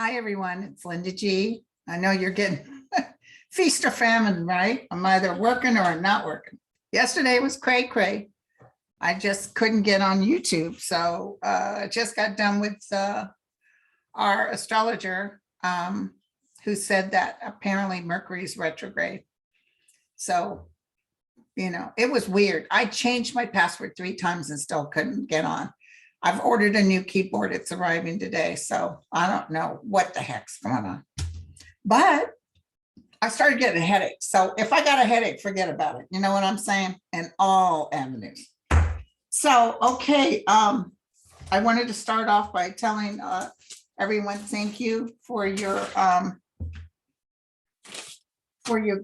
Hi, everyone. It's Linda G. I know you're getting feast or famine, right? I'm either working or not working. Yesterday was cray. I just couldn't get on YouTube. So I just got done with our astrologer who said that apparently Mercury's retrograde. So, it was weird. I changed my password 3 times and still couldn't get on. I've ordered a new keyboard. It's arriving today. So I don't know what the heck's going on. But I started getting a headache. So if I got a headache, forget about it. You know what I'm saying? In all avenues. So, okay. I wanted to start off by telling everyone thank you for your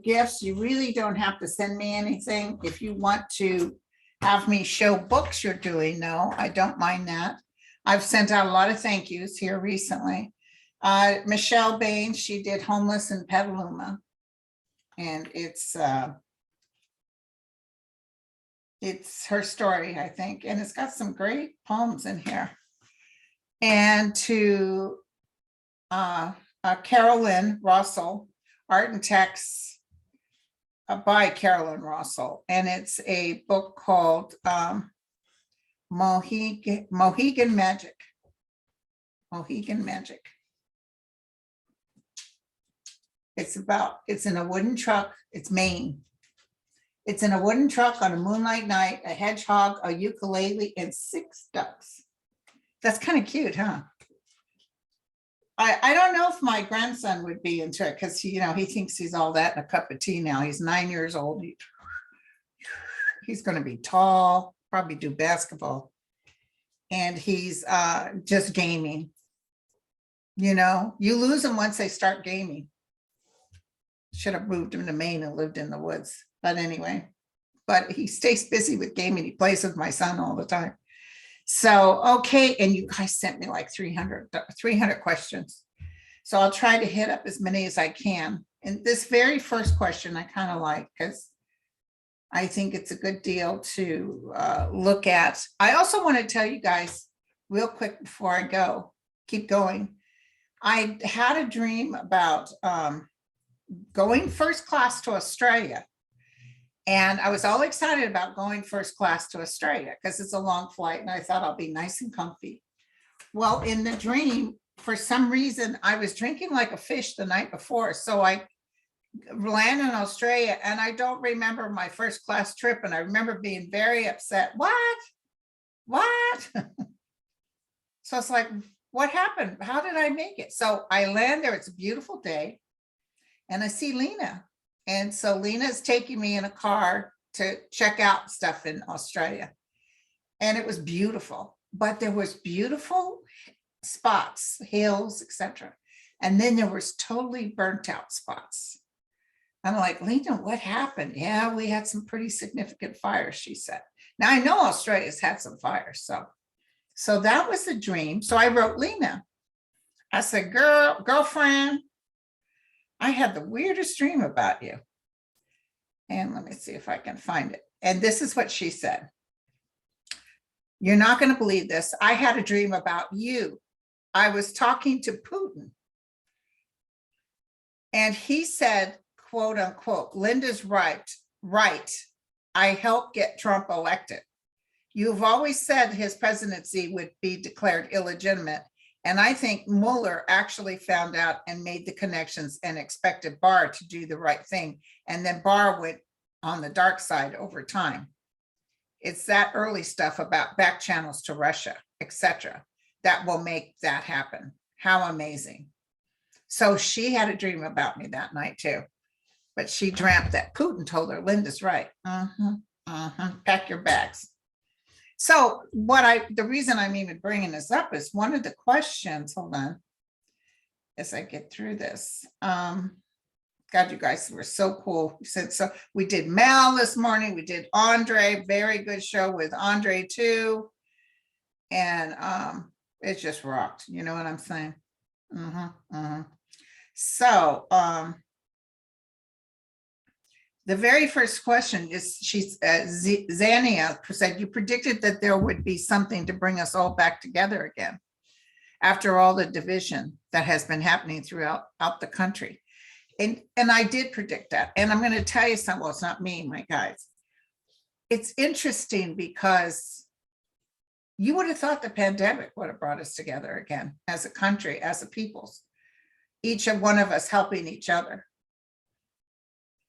gifts. You really don't have to send me anything. If you want to have me show books you're doing, no, I don't mind that. I've sent out a lot of thank yous here recently. Michelle Bain, she did Homeless in Petaluma, and it's her story, I think, and it's got some great poems in here. And to Carolyn Russell, Art and Text by Carolyn Russell, and it's a book called Mohegan Magic. Mohegan Magic. It's in a wooden truck. It's Maine. It's in a wooden truck on a moonlight night, a hedgehog, a ukulele, and 6 ducks. That's kind of cute, huh? I don't know if my grandson would be into it because he thinks he's all that in a cup of tea now. He's 9 years old. He's going to be tall, probably do basketball. And he's just gaming. You lose them once they start gaming. Should have moved him to Maine and lived in the woods. But anyway, he stays busy with gaming. He plays with my son all the time. So, okay. And you guys sent me like 300 questions. So I'll try to hit up as many as I can. And this very first question I kind of like, because I think it's a good deal to look at. I also want to tell you guys real quick before I keep going. I had a dream about going first class to Australia. And I was all excited about going first class to Australia because it's a long flight and I thought I'll be nice and comfy. Well, in the dream, for some reason, I was drinking like a fish the night before. So I landed in Australia and I don't remember my first class trip. And I remember being very upset. What? So it's like, what happened? How did I make it? So I land there. It's a beautiful day. And I see Lena. And so Lena's taking me in a car to check out stuff in Australia. And it was beautiful, but there was beautiful spots, hills, etc. And then there was totally burnt out spots. I'm like, Lena, what happened? Yeah, we had some pretty significant fires, she said. Now I know Australia's had some fires. So that was the dream. So I wrote Lena. I said, girlfriend, I had the weirdest dream about you. And let me see if I can find it. And this is what she said. You're not going to believe this. I had a dream about you. I was talking to Putin. And he said, quote unquote, Linda's right. I helped get Trump elected. You've always said his presidency would be declared illegitimate. And I think Mueller actually found out and made the connections and expected Barr to do the right thing. And then Barr went on the dark side over time. It's that early stuff about back channels to Russia, etc., that will make that happen. How amazing. So she had a dream about me that night too. But she dreamt that Putin told her, Linda's right. Pack your bags. So the reason I'm even bringing this up is one of the questions, hold on, as I get through this. God, you guys were so cool. You said, so we did Mel this morning. We did Andre, very good show with Andre too. And it just rocked. You know what I'm saying? So the very first question is, Zania said, you predicted that there would be something to bring us all back together again. after all the division that has been happening throughout the country. And I did predict that. And I'm going to tell you something. Well, it's not me, my guys. It's interesting because you would have thought the pandemic would have brought us together again as a country, as a peoples, each of one of us helping each other.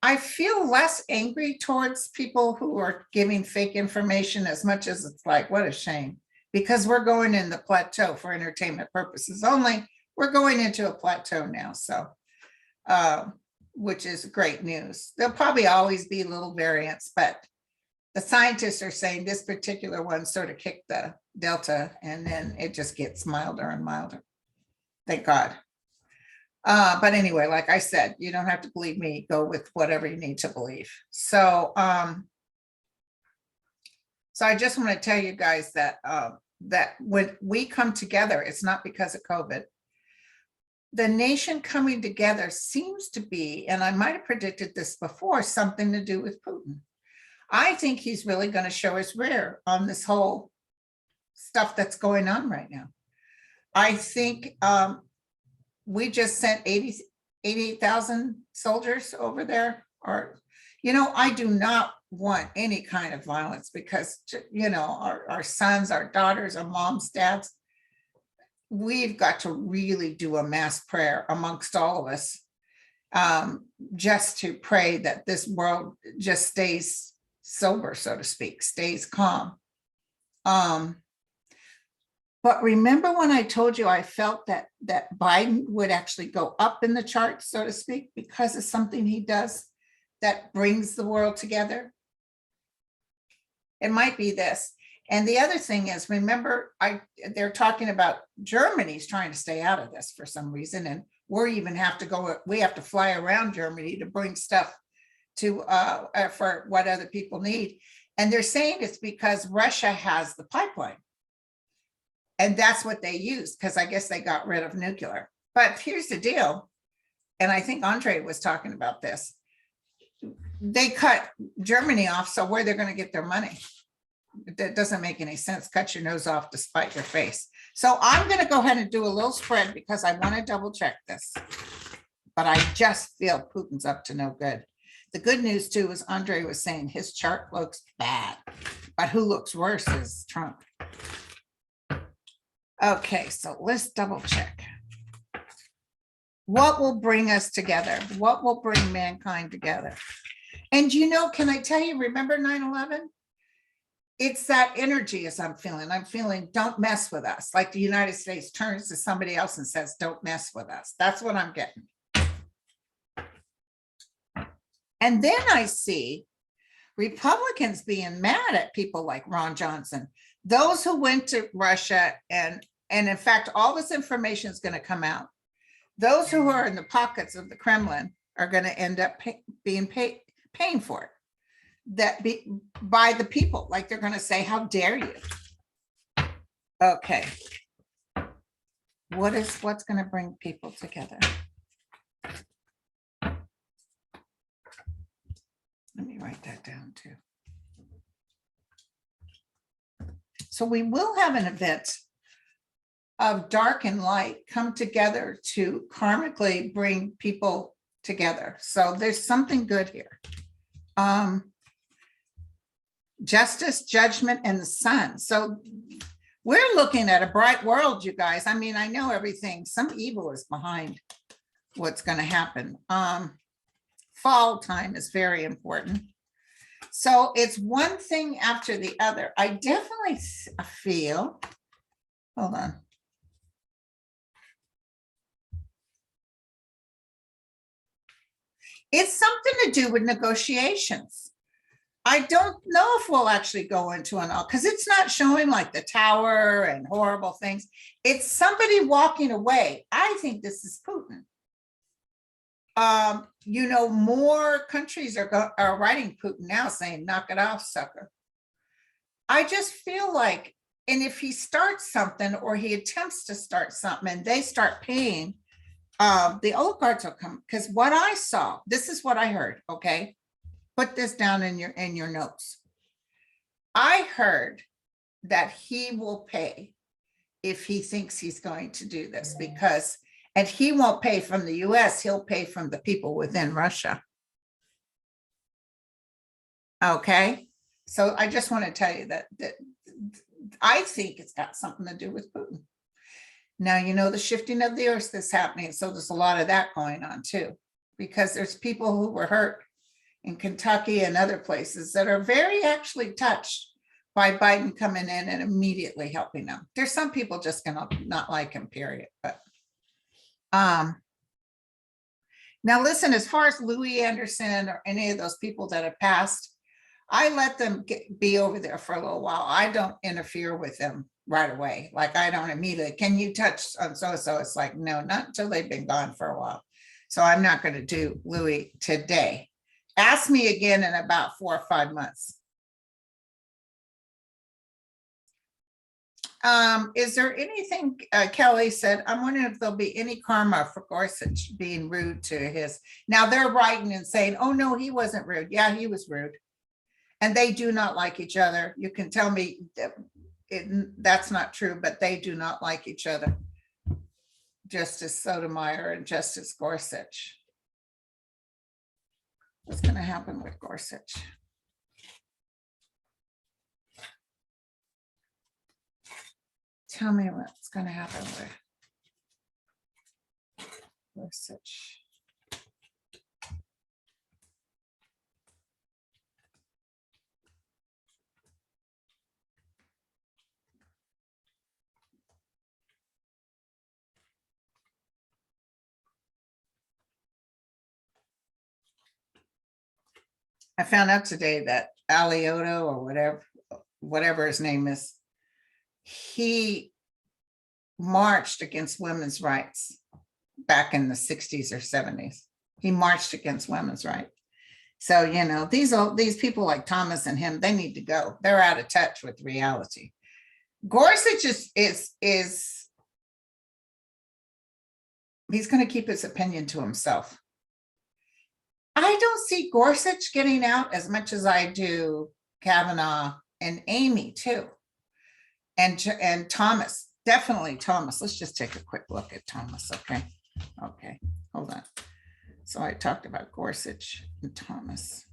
I feel less angry towards people who are giving fake information as much as it's like, what a shame, because we're going in the plateau for entertainment purposes only. We're going into a plateau now. So, which is great news. There'll probably always be little variants, but the scientists are saying this particular one sort of kicked the Delta and then it just gets milder and milder. Thank God. But anyway, like I said, you don't have to believe me, go with whatever you need to believe. So, so I just want to tell you guys that, that when we come together, it's not because of COVID. The nation coming together seems to be, and I might have predicted this before, something to do with Putin. I think he's really going to show his rear on this whole stuff that's going on right now. I think we just sent 88,000 soldiers over there. Or, you know, I do not want any kind of violence because, you know, our sons, our daughters, our moms, dads, we've got to really do a mass prayer amongst all of us, just to pray that this world just stays sober, so to speak, stays calm. But remember when I told you I felt that Biden would actually go up in the charts, so to speak, because of something he does that brings the world together? It might be this. And the other thing is, remember, they're talking about Germany's trying to stay out of this for some reason, and we have to fly around Germany to bring stuff to for what other people need. And they're saying it's because Russia has the pipeline. And that's what they use, because I guess they got rid of nuclear. But here's the deal, and I think Andre was talking about this. They cut Germany off, so where they're going to get their money? That doesn't make any sense. Cut your nose off to spite your face. So I'm going to go ahead and do a little spread because I want to double check this. But I just feel Putin's up to no good. The good news too is Andre was saying his chart looks bad, but who looks worse is Trump. Okay, so let's double check. What will bring us together? What will bring mankind together? And you know, can I tell you, remember 9/11? It's that energy as I'm feeling, don't mess with us. Like the United States turns to somebody else and says, don't mess with us. That's what I'm getting. And then I see Republicans being mad at people like Ron Johnson, those who went to Russia, and in fact, all this information is going to come out. Those who are in the pockets of the Kremlin are going to end up paying for it. By the people, like they're going to say, how dare you? Okay. What's going to bring people together? Let me write that down too. So we will have an event of dark and light come together to karmically bring people together. So there's something good here. Justice, judgment, and the sun. So we're looking at a bright world, you guys. I mean, I know everything. Some evil is behind what's going to happen. Fall time is very important. So it's one thing after the other. I definitely feel, hold on. It's something to do with negotiations. I don't know if we'll actually go into an all, because it's not showing like the tower and horrible things. It's somebody walking away. I think this is Putin. You know, more countries are writing Putin now saying, knock it off, sucker. I just feel like, and if he starts something or he attempts to start something and they start paying, the oligarchs will come. Because what I saw, this is what I heard, okay? Put this down in your notes. I heard that he will pay if he thinks he's going to do this, because, and he won't pay from the US, he'll pay from the people within Russia. Okay, so I just want to tell you that I think it's got something to do with Putin. Now, you know, the shifting of the earth that's happening, so there's a lot of that going on too, because there's people who were hurt in Kentucky and other places that are very actually touched by Biden coming in and immediately helping them. There's some people just gonna not like him, period. But now listen, as far as Louis Anderson or any of those people that have passed, I let them be over there for a little while. I don't interfere with them right away. Like I don't immediately, can you touch on so-and-so? It's like, no, not until they've been gone for a while. So I'm not going to do Louis today. Ask me again in about 4 or 5 months. Is there anything, Kelly said, I'm wondering if there'll be any karma for Gorsuch being rude to his, now they're writing and saying, oh no, he wasn't rude. Yeah, he was rude. And they do not like each other. You can tell me that's not true, but they do not like each other. Justice Sotomayor and Justice Gorsuch. What's going to happen with Gorsuch? Tell me what's going to happen with Gorsuch. I found out today that Alioto or whatever his name is, he marched against women's rights back in the 60s or 70s. He marched against women's rights. So, you know, these people like Thomas and him, they need to go. They're out of touch with reality. Gorsuch is he's going to keep his opinion to himself. I don't see Gorsuch getting out as much as I do Kavanaugh and Amy too. And Thomas, definitely Thomas. Let's just take a quick look at Thomas, okay? Okay, hold on. So I talked about Gorsuch and Thomas.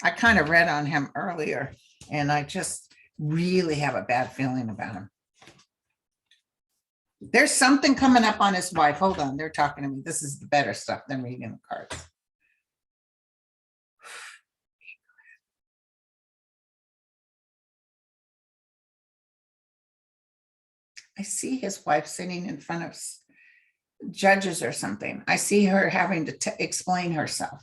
I kind of read on him earlier, and I just really have a bad feeling about him. There's something coming up on his wife. Hold on, they're talking to me. This is the better stuff than reading the cards. I see his wife sitting in front of judges or something. I see her having to explain herself.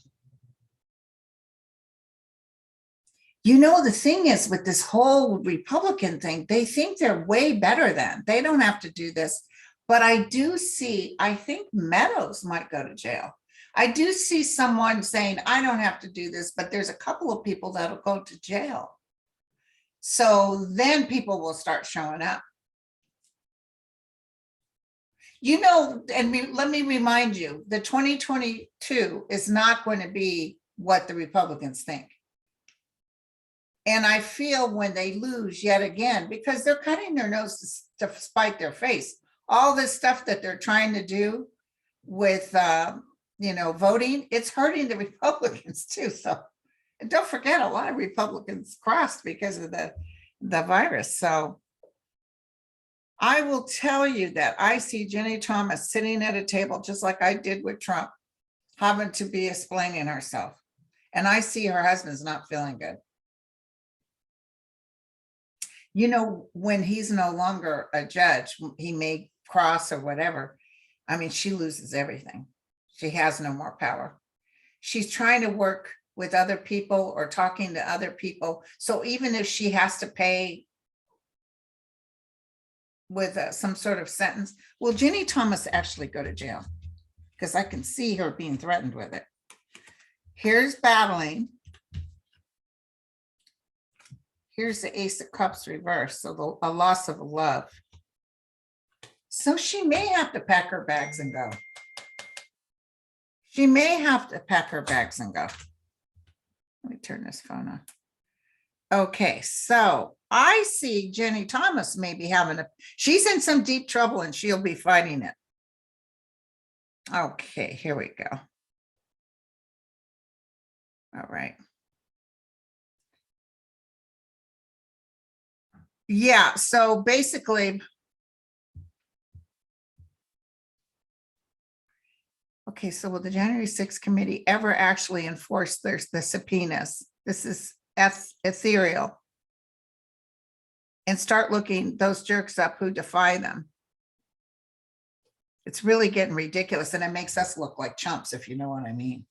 You know, the thing is with this whole Republican thing, they think they're way better than. They don't have to do this. But I do see, I think Meadows might go to jail. I do see someone saying, I don't have to do this, but there's a couple of people that'll go to jail. So then people will start showing up. You know, and let me remind you, the 2022 is not going to be what the Republicans think. And I feel when they lose yet again, because they're cutting their nose to spite their face, all this stuff that they're trying to do with, you know, voting, it's hurting the Republicans too. So and don't forget, a lot of Republicans crossed because of the virus. So I will tell you that I see Jenny Thomas sitting at a table, just like I did with Trump, having to be explaining herself. And I see her husband's not feeling good. You know, when he's no longer a judge, he may cross or whatever. I mean, she loses everything. She has no more power. She's trying to work with other people or talking to other people. So even if she has to pay with some sort of sentence, will Jenny Thomas actually go to jail? Because I can see her being threatened with it. Here's battling. Here's the Ace of Cups reversed, so a loss of love. So she may have to pack her bags and go. She may have to pack her bags and go. Let me turn this phone on. Okay, so I see Jenny Thomas maybe she's in some deep trouble and she'll be fighting it. Okay, here we go. All right. Yeah, so basically, okay, so will the January 6th committee ever actually enforce the subpoenas? This is ethereal. And start looking those jerks up who defy them. It's really getting ridiculous, and it makes us look like chumps, if you know what I mean.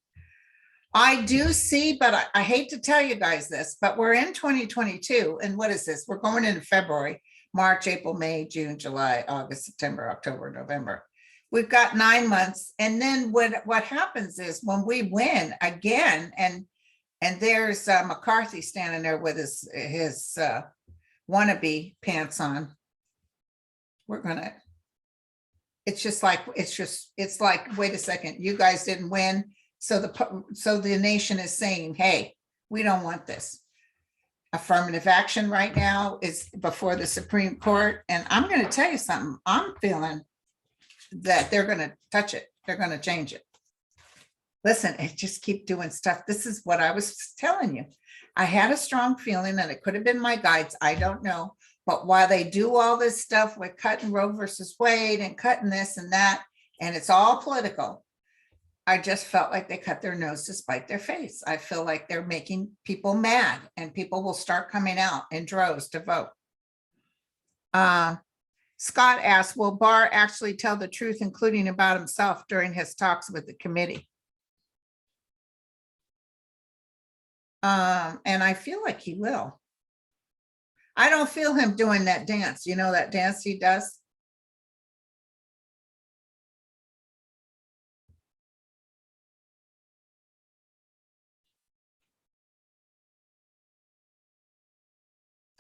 I do see, but I hate to tell you guys this, but we're in 2022, and what is this? We're going into February, March, April, May, June, July, August, September, October, November. We've got 9 months, and then what happens is when we win again, and there's McCarthy standing there with his wannabe pants on. We're gonna. It's like, wait a second, you guys didn't win. So the nation is saying, hey, we don't want this. Affirmative action right now is before the Supreme Court. And I'm going to tell you something. I'm feeling that they're going to touch it. They're going to change it. Listen, it just keep doing stuff. This is what I was telling you. I had a strong feeling that it could have been my guides. I don't know. But while they do all this stuff with cutting Roe versus Wade and cutting this and that, and it's all political, I just felt like they cut their nose to spite their face. I feel like they're making people mad, and people will start coming out in droves to vote. Scott asked, will Barr actually tell the truth, including about himself, during his talks with the committee? And I feel like he will. I don't feel him doing that dance. You know that dance he does?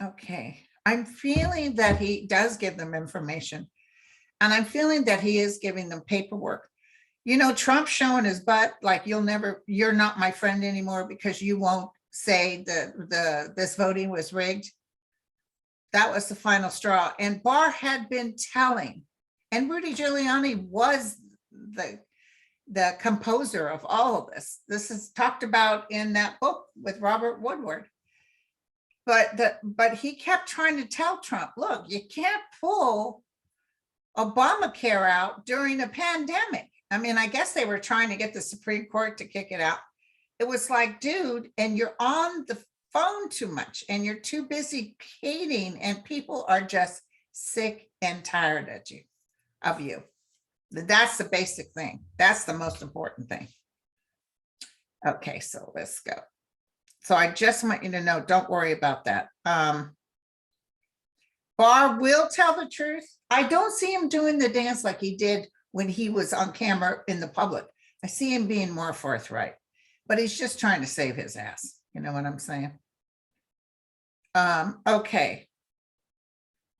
Okay. I'm feeling that he does give them information. And I'm feeling that he is giving them paperwork. You know, Trump showing his butt, like you're not my friend anymore because you won't say that this voting was rigged. That was the final straw. And Barr had been telling, and Rudy Giuliani was the composer of all of this. This is talked about in that book with Robert Woodward. But he kept trying to tell Trump, look, you can't pull Obamacare out during a pandemic. I mean, I guess they were trying to get the Supreme Court to kick it out. It was like, dude, and you're on the phone too much and you're too busy hating, and people are just sick and tired of you. That's the basic thing. That's the most important thing. Okay, so let's go. So I just want you to know, don't worry about that. Barr will tell the truth. I don't see him doing the dance like he did when he was on camera in the public. I see him being more forthright, but he's just trying to save his ass. You know what I'm saying? Okay.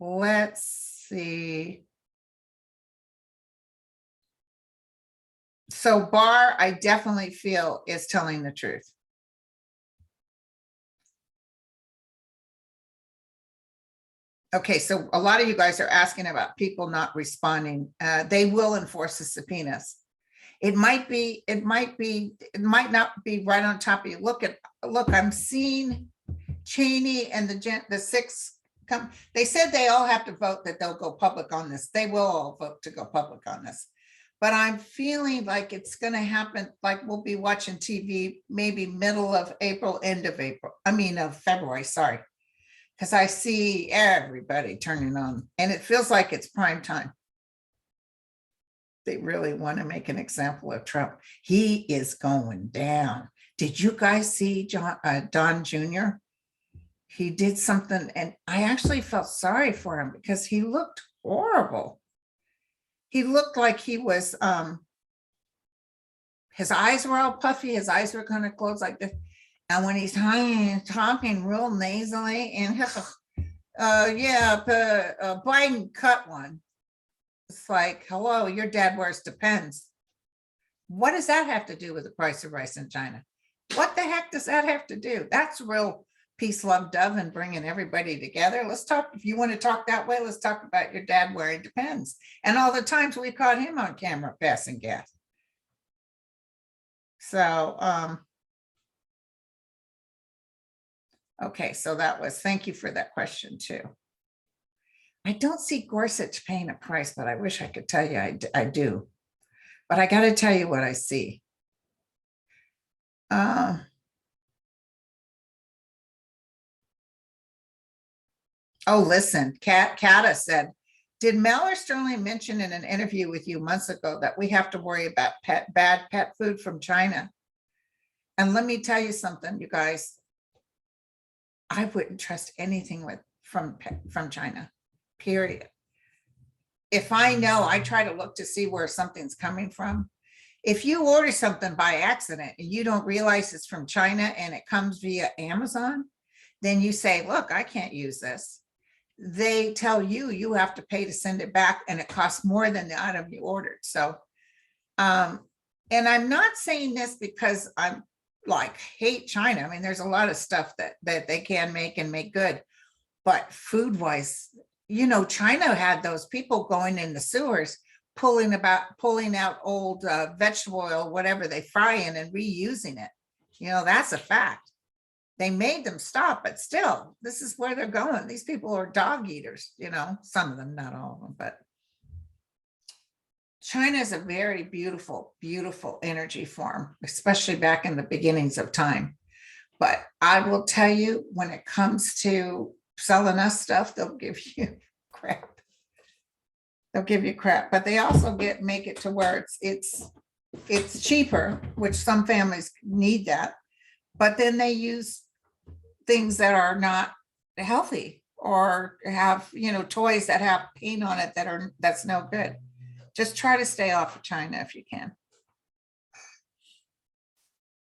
Let's see. So Barr, I definitely feel, is telling the truth. Okay, so a lot of you guys are asking about people not responding. They will enforce the subpoenas. It might not be right on top of you. Look, I'm seeing Cheney and the six come. They said they all have to vote that they'll go public on this. They will all vote to go public on this. But I'm feeling like it's going to happen. Like we'll be watching TV, maybe middle of April, end of April. I mean, of February, sorry. Because I see everybody turning on, and it feels like it's prime time. They really want to make an example of Trump. He is going down. Did you guys see Don Jr.? He did something, and I actually felt sorry for him because he looked horrible. He looked like he was, his eyes were all puffy. His eyes were kind of closed like this. And when he's talking real nasally, and Biden cut one. It's like, hello, your dad wears Depends. What does that have to do with the price of rice in China? What the heck does that have to do? That's real peace, love, dove, and bringing everybody together. Let's talk, if you want to talk that way, let's talk about your dad wearing Depends and all the times we caught him on camera passing gas. So, okay, so that was, thank you for that question too. I don't see Gorsuch paying a price, but I wish I could tell you I do. But I got to tell you what I see. Oh, listen, Kata said, did Mueller Sterling mention in an interview with you months ago that we have to worry about bad pet food from China? And let me tell you something, you guys. I wouldn't trust anything from China, period. If I know, I try to look to see where something's coming from. If you order something by accident and you don't realize it's from China and it comes via Amazon, then you say, look, I can't use this. They tell you you have to pay to send it back, and it costs more than the item you ordered. So, and I'm not saying this because I'm like hate China. I mean, there's a lot of stuff that they can make and make good, but food wise, you know, China had those people going in the sewers, pulling out old vegetable oil, whatever they fry in, and reusing it. You know, that's a fact. They made them stop, but still, this is where they're going. These people are dog eaters, you know, some of them, not all of them, but China is a very beautiful, beautiful energy form, especially back in the beginnings of time. But I will tell you, when it comes to selling us stuff, they'll give you crap. They'll give you crap, but they also make it to where it's cheaper, which some families need that. But then they use things that are not healthy or have, you know, toys that have paint on it that's no good. Just try to stay off of China if you can.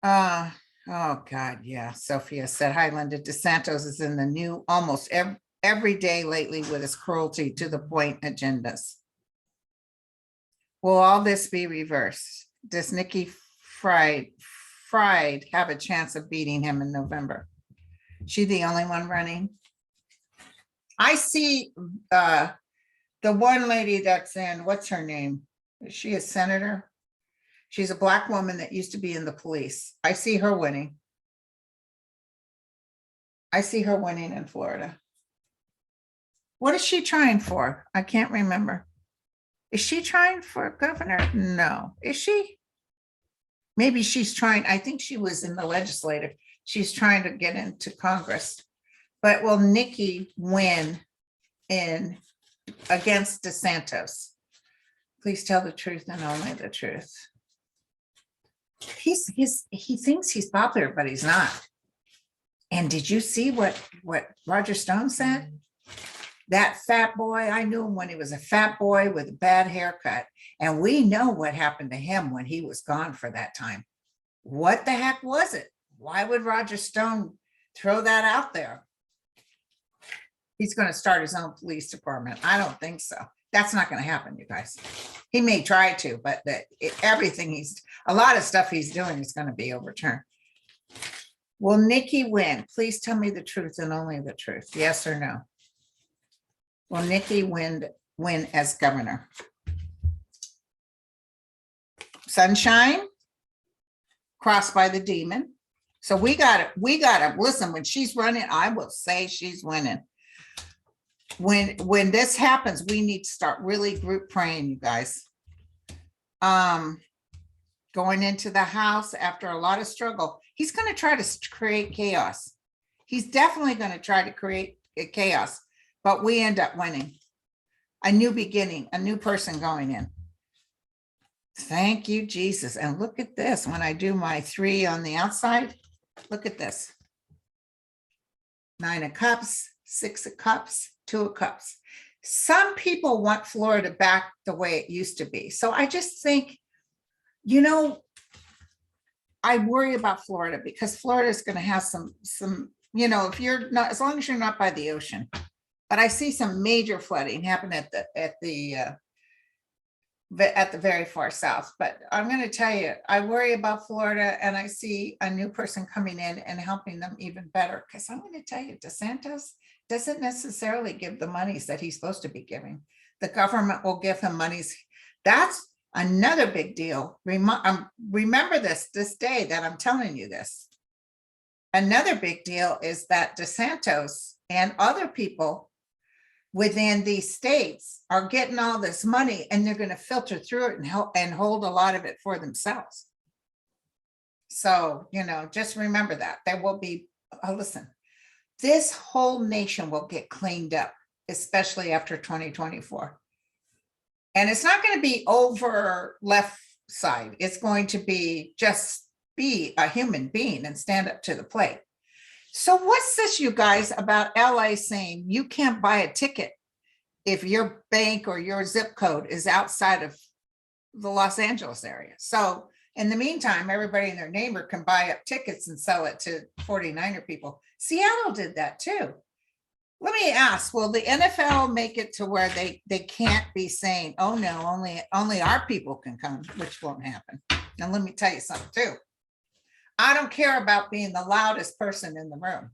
Oh God, yeah. Sophia said, hi, Linda. DeSantos is in the new almost every day lately with his cruelty to the point agendas. Will all this be reversed? Does Nikki Fried have a chance of beating him in November? She the only one running? I see the one lady that's in, what's her name? Is she a senator? She's a Black woman that used to be in the police. I see her winning. I see her winning in Florida. What is she trying for? I can't remember. Is she trying for governor? No. Is she? Maybe she's trying. I think she was in the legislative. She's trying to get into Congress. But will Nikki win against DeSantos? Please tell the truth and only the truth. He thinks he's popular, but he's not. And did you see what Roger Stone said? That fat boy, I knew him when he was a fat boy with a bad haircut. And we know what happened to him when he was gone for that time. What the heck was it? Why would Roger Stone throw that out there? He's going to start his own police department. I don't think so. That's not going to happen, you guys. He may try to, but a lot of stuff he's doing is going to be overturned. Will Nikki win? Please tell me the truth and only the truth. Yes or no? Will Nikki win as governor? Sunshine, crossed by the demon. So we got to listen, when she's running, I will say she's winning. When this happens, we need to start really group praying, you guys. Going into the House after a lot of struggle, he's going to try to create chaos. He's definitely going to try to create chaos, but we end up winning. A new beginning, a new person going in. Thank you, Jesus. And look at this. When I do my 3 on the outside, look at this. 9 of Cups, 6 of Cups, 2 of Cups. Some people want Florida back the way it used to be. So I just think, you know, I worry about Florida because Florida is going to have some, you know, if you're not, as long as you're not by the ocean. But I see some major flooding happen at the at the very far south. But I'm going to tell you, I worry about Florida, and I see a new person coming in and helping them even better. Because I'm going to tell you, DeSantis doesn't necessarily give the monies that he's supposed to be giving. The government will give him monies. That's another big deal. Remember this day that I'm telling you this. Another big deal is that DeSantis and other people within these states are getting all this money, and they're going to filter through it and help and hold a lot of it for themselves. So, just remember that there will be, listen, this whole nation will get cleaned up, especially after 2024. And it's not going to be over left side. It's going to be just be a human being and stand up to the plate. So what's this, you guys, about LA saying you can't buy a ticket if your bank or your zip code is outside of the Los Angeles area? So in the meantime, everybody and their neighbor can buy up tickets and sell it to 49er people. Seattle did that too. Let me ask, will the NFL make it to where they can't be saying, oh no, only our people can come, which won't happen. Now let me tell you something too. I don't care about being the loudest person in the room.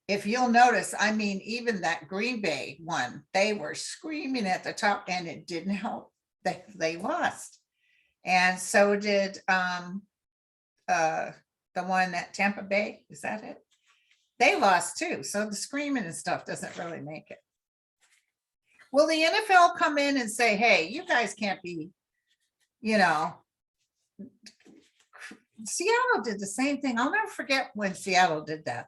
If you'll notice, I mean, even that Green Bay one, they were screaming at the top, and it didn't help. They lost. And so did the one at Tampa Bay. Is that it? They lost too. So the screaming and stuff doesn't really make it. Will the NFL come in and say, hey, you guys can't be, Seattle did the same thing. I'll never forget when Seattle did that.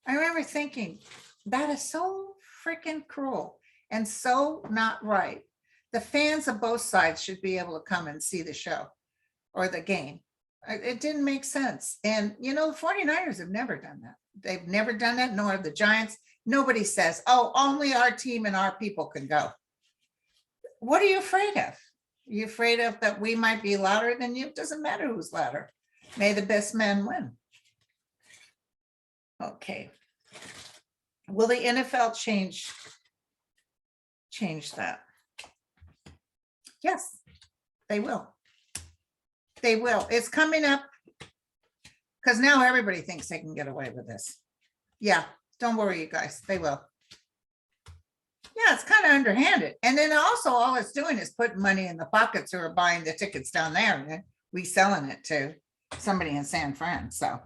I remember thinking, that is so freaking cruel and so not right. The fans of both sides should be able to come and see the show or the game. It didn't make sense. And, the 49ers have never done that. They've never done that, nor the Giants. Nobody says, oh, only our team and our people can go. What are you afraid of? Are you afraid of that we might be louder than you? It doesn't matter who's louder. May the best man win. Okay. Will the NFL change that? Yes, they will. They will. It's coming up because now everybody thinks they can get away with this. Yeah, don't worry, you guys. They will. Yeah, it's kind of underhanded. And then also all it's doing is putting money in the pockets who are buying the tickets down there and then reselling it to somebody in San Fran. So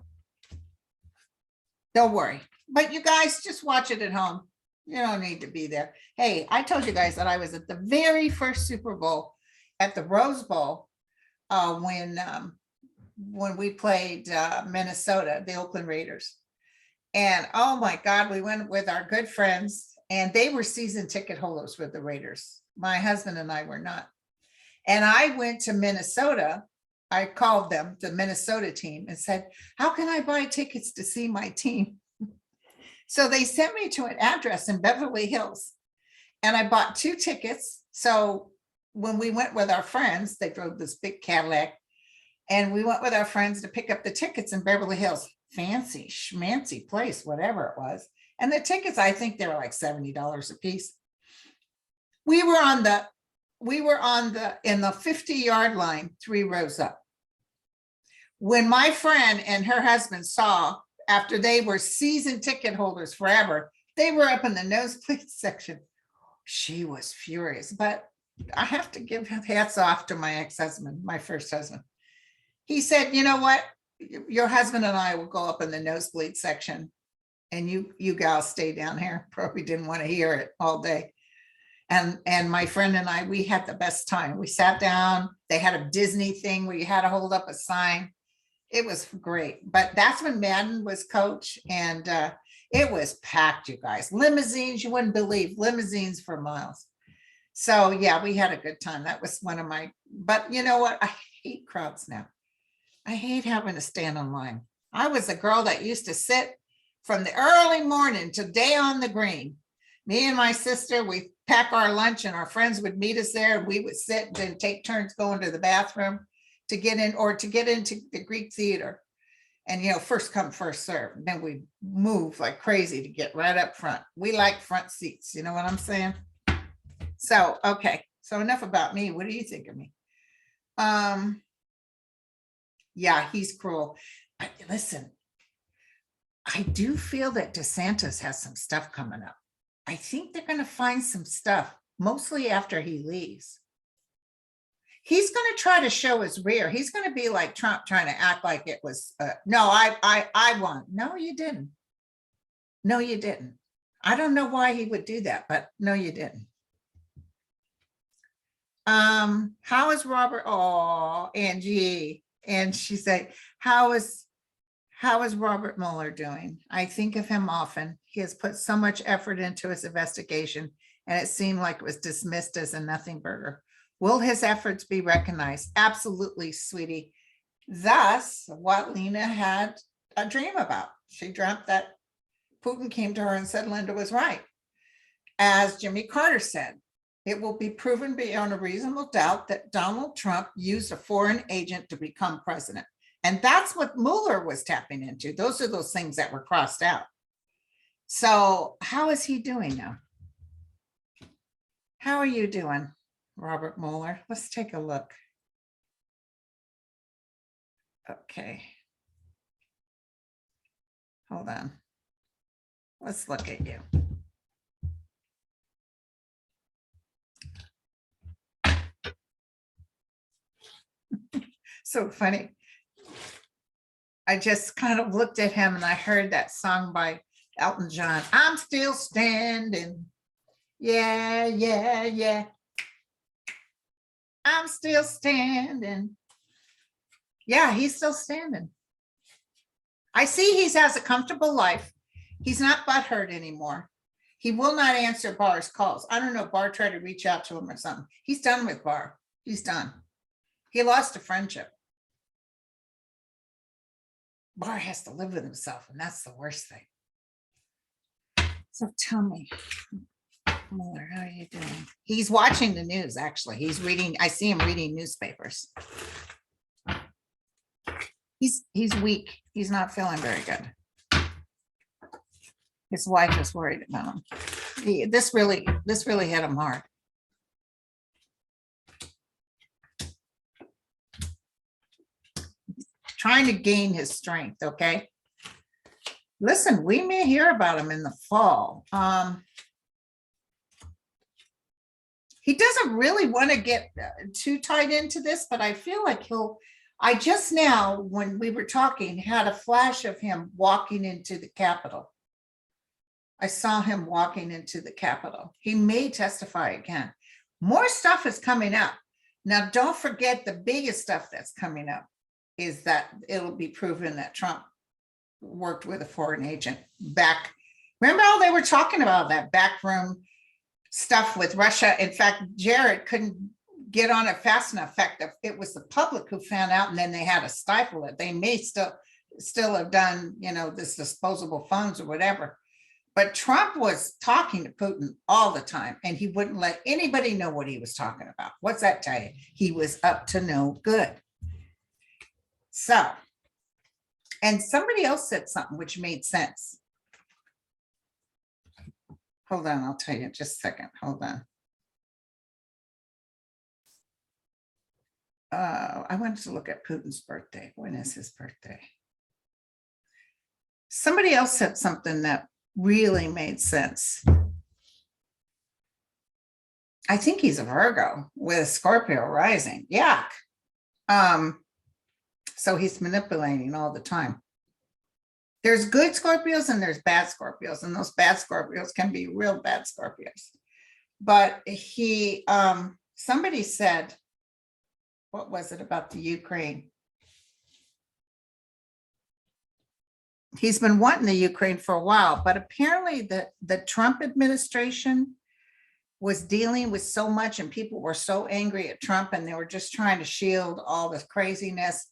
don't worry. But you guys just watch it at home. You don't need to be there. Hey, I told you guys that I was at the very first Super Bowl at the Rose Bowl when we played Minnesota, the Oakland Raiders. And oh my God, we went with our good friends, and they were season ticket holders with the Raiders. My husband and I were not. And I went to Minnesota. I called them, the Minnesota team, and said, how can I buy tickets to see my team? So they sent me to an address in Beverly Hills, and I bought 2 tickets. So when we went with our friends, they drove this big Cadillac, and we went with our friends to pick up the tickets in Beverly Hills. Fancy schmancy place, whatever it was. And the tickets, I think they were like $70 a piece. We were in the 50-yard line, 3 rows up. When my friend and her husband saw, after they were season ticket holders forever, they were up in the nosebleed section. She was furious, but I have to give hats off to my ex-husband, my first husband. He said, you know what? Your husband and I will go up in the nosebleed section, and you gals stay down here. Probably didn't want to hear it all day. And my friend and I, we had the best time. We sat down. They had a Disney thing where you had to hold up a sign. It was great. But that's when Madden was coach, and it was packed, you guys. Limousines, you wouldn't believe, limousines for miles. So yeah, we had a good time. That was one of my, but you know what? I hate crowds now. I hate having to stand in line. I was a girl that used to sit from the early morning to day on the green. Me and my sister, we pack our lunch, and our friends would meet us there, and we would sit and then take turns going to the bathroom to get in, or to get into the Greek theater. And, first come, first serve. And then we move like crazy to get right up front. We like front seats. You know what I'm saying? So, okay. So enough about me. What do you think of me? Yeah, he's cruel. But listen, I do feel that DeSantis has some stuff coming up. I think they're going to find some stuff, mostly after he leaves. He's going to try to show his rear. He's going to be like Trump, trying to act like it was, no, I won. No, you didn't. No, you didn't. I don't know why he would do that, but no, you didn't. How is Robert? Oh, Angie. And she said, how is Robert Mueller doing? I think of him often. He has put so much effort into his investigation, and it seemed like it was dismissed as a nothing burger. Will his efforts be recognized? Absolutely, sweetie. That's what Lena had a dream about. She dreamt that Putin came to her and said Linda was right. As Jimmy Carter said, it will be proven beyond a reasonable doubt that Donald Trump used a foreign agent to become president. And that's what Mueller was tapping into. Those are those things that were crossed out. So how is he doing now? How are you doing, Robert Mueller? Let's take a look. Okay. Hold on. Let's look at you. So funny. I just kind of looked at him and I heard that song by Elton John. I'm still standing. Yeah, yeah, yeah. I'm still standing. Yeah, he's still standing. I see he has a comfortable life. He's not butthurt anymore. He will not answer Barr's calls. I don't know, Barr tried to reach out to him or something. He's done with Barr. He's done. He lost a friendship. Barr has to live with himself, and that's the worst thing. So tell me, Mueller, how are you doing? He's watching the news, actually. He's reading, I see him reading newspapers. He's weak. He's not feeling very good. His wife is worried about him. This really hit him hard. Trying to gain his strength, okay? Listen, we may hear about him in the fall. He doesn't really want to get too tied into this, but I feel like I just now, when we were talking, had a flash of him walking into the Capitol. I saw him walking into the Capitol. He may testify again. More stuff is coming up. Now, don't forget the biggest stuff that's coming up is that it'll be proven that Trump worked with a foreign agent back. Remember how they were talking about that backroom stuff with Russia? In fact, Jared couldn't get on it fast enough. In fact, it was the public who found out, and then they had to stifle it. They may still have done, this disposable phones or whatever. But Trump was talking to Putin all the time, and he wouldn't let anybody know what he was talking about. What's that tell you? He was up to no good. So, and somebody else said something which made sense. Hold on, I'll tell you just a second. Hold on. I wanted to look at Putin's birthday. When is his birthday? Somebody else said something that really made sense. I think he's a Virgo with a Scorpio rising. Yuck. So he's manipulating all the time. There's good Scorpios and there's bad Scorpios, and those bad Scorpios can be real bad Scorpios. But somebody said, what was it about the Ukraine? He's been wanting the Ukraine for a while, but apparently the Trump administration was dealing with so much, and people were so angry at Trump, and they were just trying to shield all this craziness.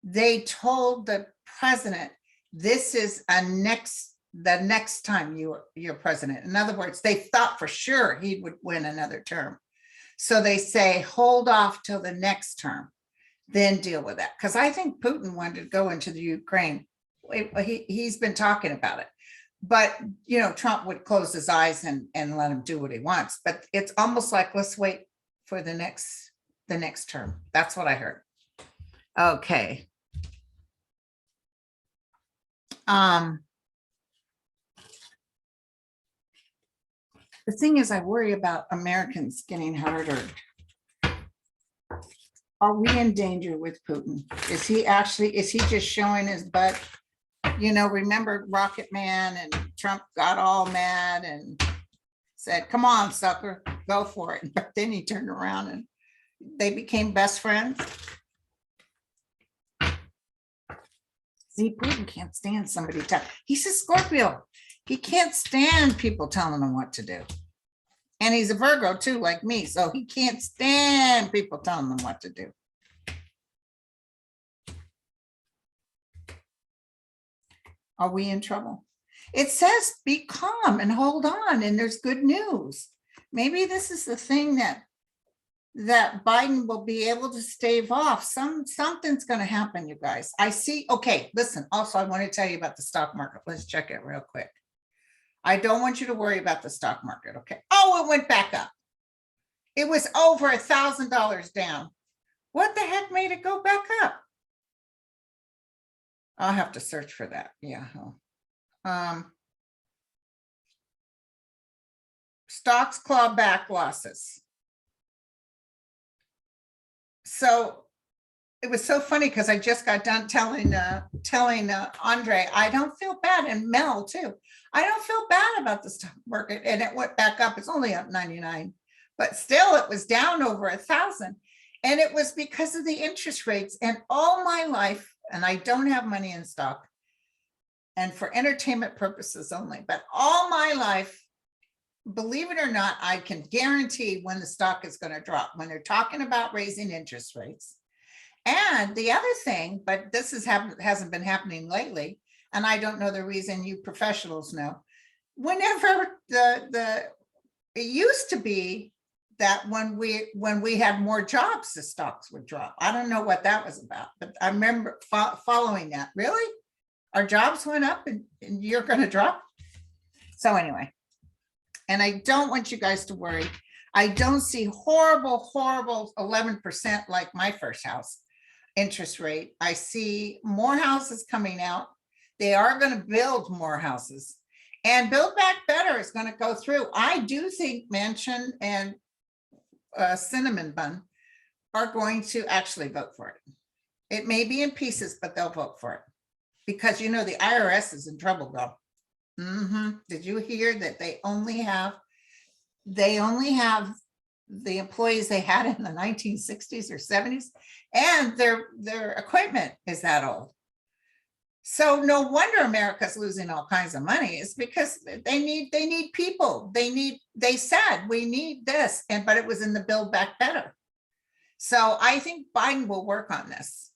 They told the president, this is the next time you're president. In other words, they thought for sure he would win another term. So they say, hold off till the next term, then deal with that. Because I think Putin wanted to go into the Ukraine. He's been talking about it. But, Trump would close his eyes and let him do what he wants. But it's almost like, let's wait for the next term. That's what I heard. Okay. The thing is, I worry about Americans getting harder. Are we in danger with Putin? Is he just showing his butt? You know, remember Rocket Man, and Trump got all mad and said, come on, sucker, go for it. But then he turned around and they became best friends. See, Putin can't stand somebody he's a Scorpio. He can't stand people telling him what to do. And he's a Virgo too, like me. So he can't stand people telling him what to do. Are we in trouble? It says be calm and hold on, and there's good news. Maybe this is the thing that Biden will be able to stave off. Something's going to happen, you guys. I see. Okay, listen. Also, I want to tell you about the stock market. Let's check it real quick. I don't want you to worry about the stock market. Okay. Oh, it went back up. It was over $1,000 down. What the heck made it go back up? I'll have to search for that. Yeah. Stocks claw back losses. So it was so funny because I just got done telling Andre, I don't feel bad, and Mel too. I don't feel bad about the stock market, and it went back up. It's only up 99, but still it was down over 1,000. And it was because of the interest rates. And all my life, and I don't have money in stock, and for entertainment purposes only, but all my life, believe it or not, I can guarantee when the stock is going to drop, when they're talking about raising interest rates. And the other thing, but this hasn't been happening lately, and I don't know the reason, you professionals know, whenever it used to be that when we had more jobs, the stocks would drop. I don't know what that was about, but I remember following that. Really? Our jobs went up and you're going to drop? So anyway, and I don't want you guys to worry. I don't see horrible 11% like my first house interest rate. I see more houses coming out. They are going to build more houses, and Build Back Better is going to go through. I do think Manchin and Cinnamon Bun are going to actually vote for it. It may be in pieces, but they'll vote for it because, you know, the IRS is in trouble, though. Did you hear that they only have the employees they had in the 1960s or 70s, and their equipment is that old? So no wonder America's losing all kinds of money. It's because they need people. They said we need this, but it was in the Build Back Better. So I think Biden will work on this.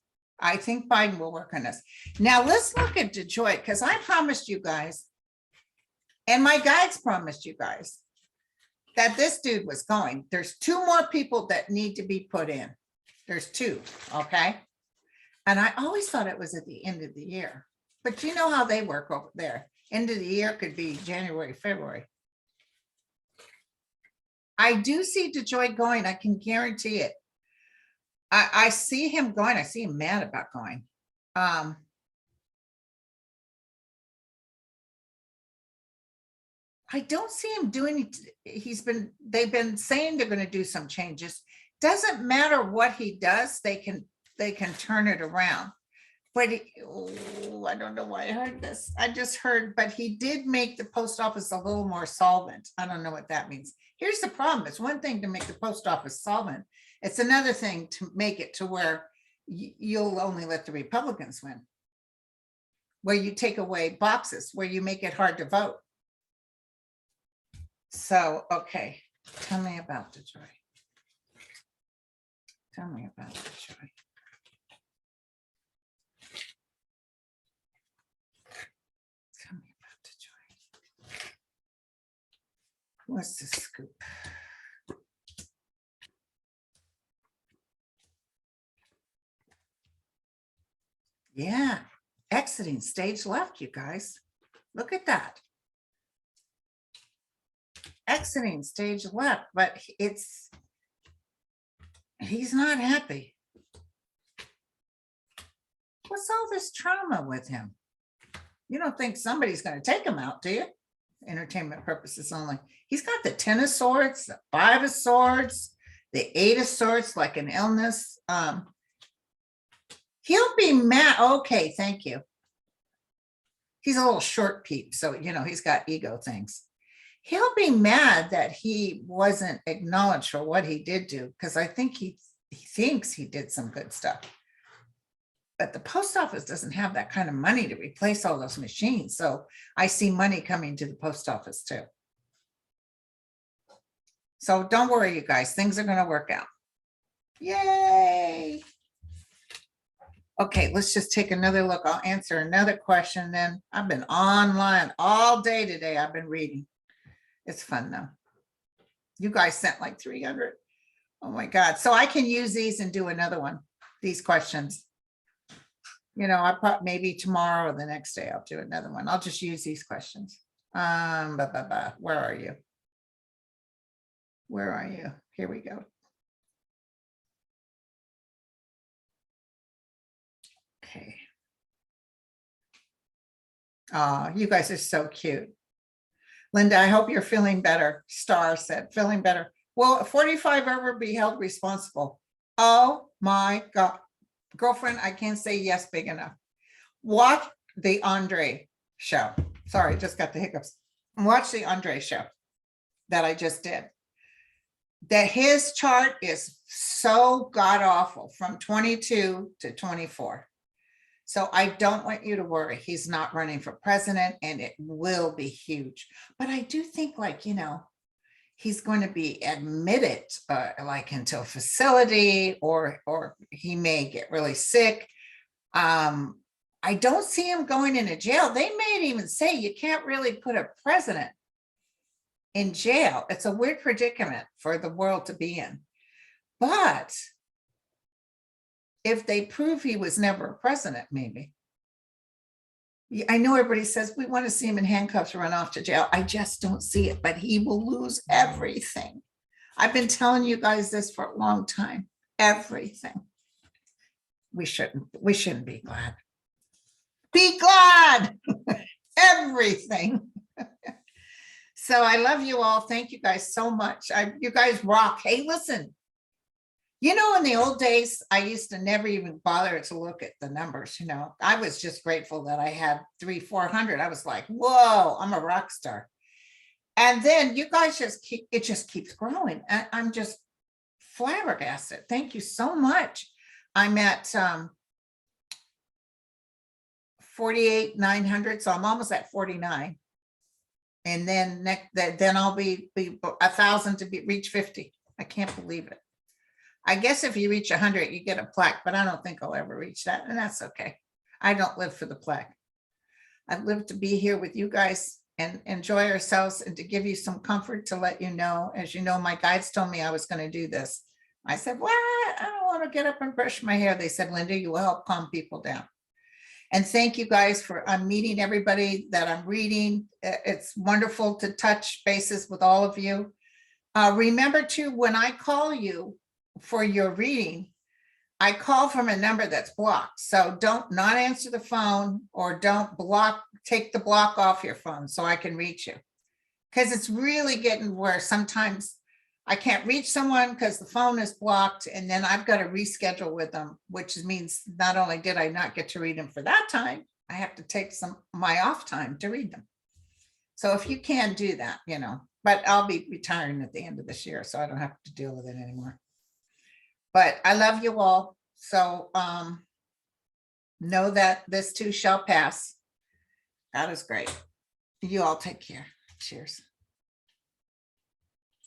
Now let's look at Detroit, because I promised you guys, and my guides promised you guys, that this dude was going. There's 2 more people that need to be put in. There's 2, okay? And I always thought it was at the end of the year. But you know how they work over there. End of the year could be January, February. I do see Detroit going. I can guarantee it. I see him going. I see him mad about going. I don't see him doing it. They've been saying they're going to do some changes. Doesn't matter what he does, they can turn it around. But I don't know why I heard this. I just heard, but he did make the post office a little more solvent. I don't know what that means. Here's the problem. It's one thing to make the post office solvent. It's another thing to make it to where you'll only let the Republicans win, where you take away boxes, where you make it hard to vote. So, okay, tell me about Detroit. Tell me about Detroit. Tell me about Detroit. What's the scoop? Yeah, exiting stage left, you guys. Look at that. Exiting stage left, but it's He's not happy. What's all this trauma with him? You don't think somebody's going to take him out, do you? Entertainment purposes only. He's got the 10 of swords, the 5 of swords, the 8 of swords, like an illness. He'll be mad. Okay, thank you. He's a little short peep, so he's got ego things. He'll be mad that he wasn't acknowledged for what he did do, because I think he thinks he did some good stuff. But the post office doesn't have that kind of money to replace all those machines. So I see money coming to the post office too. So don't worry, you guys, things are going to work out. Yay. Okay, let's just take another look. I'll answer another question then. I've been online all day today. I've been reading. It's fun though. You guys sent like 300. Oh my God. So I can use these and do another one, these questions. I probably maybe tomorrow or the next day I'll do another one. I'll just use these questions. Where are you? Where are you? Here we go. Okay. Oh, you guys are so cute. Linda, I hope you're feeling better. Star said, feeling better. Will 45 ever be held responsible? Oh my God. Girlfriend, I can't say yes big enough. Watch the Andre show. Sorry, just got the hiccups. Watch the Andre show that I just did. That his chart is so god awful from 22 to 24. So I don't want you to worry. He's not running for president and it will be huge. But I do think he's going to be admitted like into a facility or he may get really sick. I don't see him going into jail. They may even say you can't really put a president in jail. It's a weird predicament for the world to be in. But if they prove he was never a president, maybe. I know everybody says we want to see him in handcuffs run off to jail. I just don't see it, but he will lose everything. I've been telling you guys this for a long time. Everything. We shouldn't be glad. Be glad. Everything. So I love you all. Thank you guys so much. You guys rock. Hey, listen. In the old days, I used to never even bother to look at the numbers. I was just grateful that I had 300-400. I was like, whoa, I'm a rock star. And then you guys it just keeps growing. I'm just flabbergasted. Thank you so much. I'm at 48,900. So I'm almost at 49. And then then I'll be 1,000 to reach 50. I can't believe it. I guess if you reach 100, you get a plaque, but I don't think I'll ever reach that. And that's okay. I don't live for the plaque. I live to be here with you guys and enjoy ourselves and to give you some comfort, to let you know, as you know, my guides told me I was going to do this. I said, what? I don't want to get up and brush my hair. They said, Linda, you will help calm people down. And thank you guys I'm meeting everybody that I'm reading. It's wonderful to touch bases with all of you. Remember to, when I call you for your reading, I call from a number that's blocked. So don't not answer the phone or don't take the block off your phone so I can reach you. Because it's really getting where sometimes I can't reach someone because the phone is blocked and then I've got to reschedule with them, which means not only did I not get to read them for that time, I have to take my off time to read them. So if you can do that, but I'll be retiring at the end of this year, so I don't have to deal with it anymore. But I love you all. So know that this too shall pass. God is great. You all take care. Cheers.